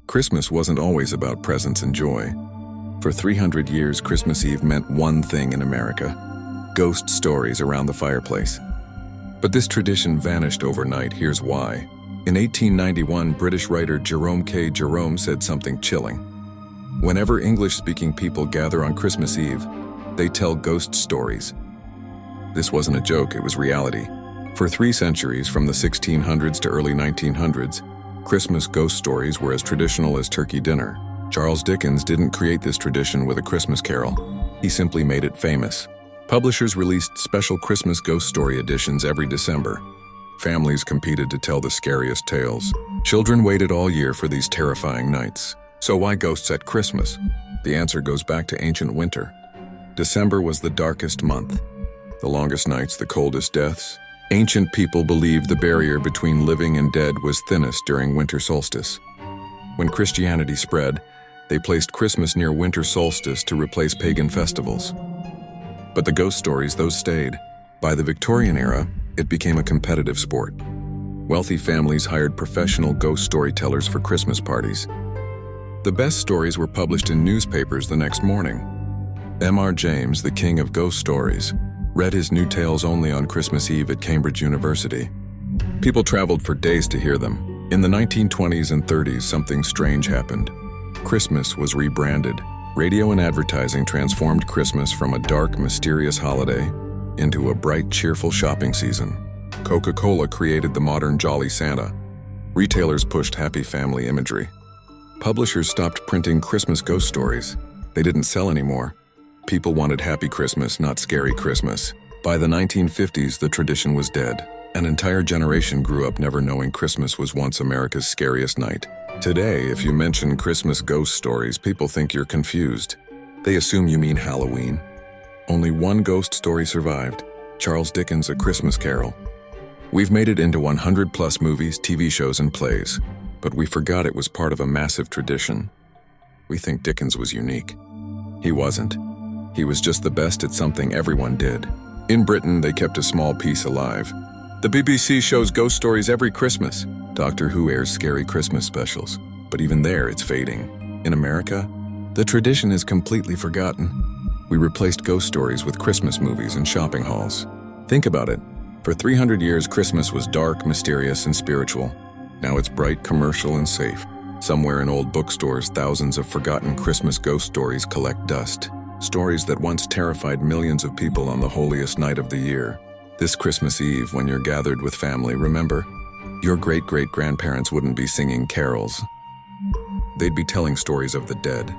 Christmas wasn't always about presents and joy. For 300 years, Christmas Eve meant one thing in America: ghost stories around the fireplace. But this tradition vanished overnight. Here's why. In 1891, British writer Jerome K. Jerome said something chilling. Whenever English-speaking people gather on Christmas Eve, they tell ghost stories. This wasn't a joke, it was reality. For 3 centuries, from the 1600s to early 1900s, Christmas ghost stories were as traditional as turkey dinner. Charles Dickens didn't create this tradition with A Christmas Carol. He simply made it famous. Publishers released special Christmas ghost story editions every December. Families competed to tell the scariest tales. Children waited all year for these terrifying nights. So why ghosts at Christmas? The answer goes back to ancient winter. December was the darkest month. The longest nights, the coldest deaths. Ancient people believed the barrier between living and dead was thinnest during winter solstice. When Christianity spread, they placed Christmas near winter solstice to replace pagan festivals. But the ghost stories, those stayed. By the Victorian era, it became a competitive sport. Wealthy families hired professional ghost storytellers for Christmas parties. The best stories were published in newspapers the next morning. M.R. James, the king of ghost stories, read his new tales only on Christmas Eve at Cambridge University. People traveled for days to hear them. In the 1920s and 30s, something strange happened. Christmas was rebranded. Radio and advertising transformed Christmas from a dark, mysterious holiday into a bright, cheerful shopping season. Coca-Cola created the modern Jolly Santa. Retailers pushed happy family imagery. Publishers stopped printing Christmas ghost stories. They didn't sell anymore. People wanted happy Christmas, not scary Christmas. By the 1950s, the tradition was dead. An entire generation grew up never knowing Christmas was once America's scariest night. Today, if you mention Christmas ghost stories, people think you're confused. They assume you mean Halloween. Only one ghost story survived: Charles Dickens' A Christmas Carol. We've made it into 100+ movies, TV shows, and plays, but we forgot it was part of a massive tradition. We think Dickens was unique. He wasn't. He was just the best at something everyone did. In Britain, they kept a small piece alive. The BBC shows ghost stories every Christmas. Doctor Who airs scary Christmas specials. But even there, it's fading. In America, the tradition is completely forgotten. We replaced ghost stories with Christmas movies and shopping halls. Think about it. For 300 years, Christmas was dark, mysterious, and spiritual. Now it's bright, commercial, and safe. Somewhere in old bookstores, thousands of forgotten Christmas ghost stories collect dust. Stories that once terrified millions of people on the holiest night of the year. This Christmas Eve, when you're gathered with family, remember, your great-great-grandparents wouldn't be singing carols. They'd be telling stories of the dead.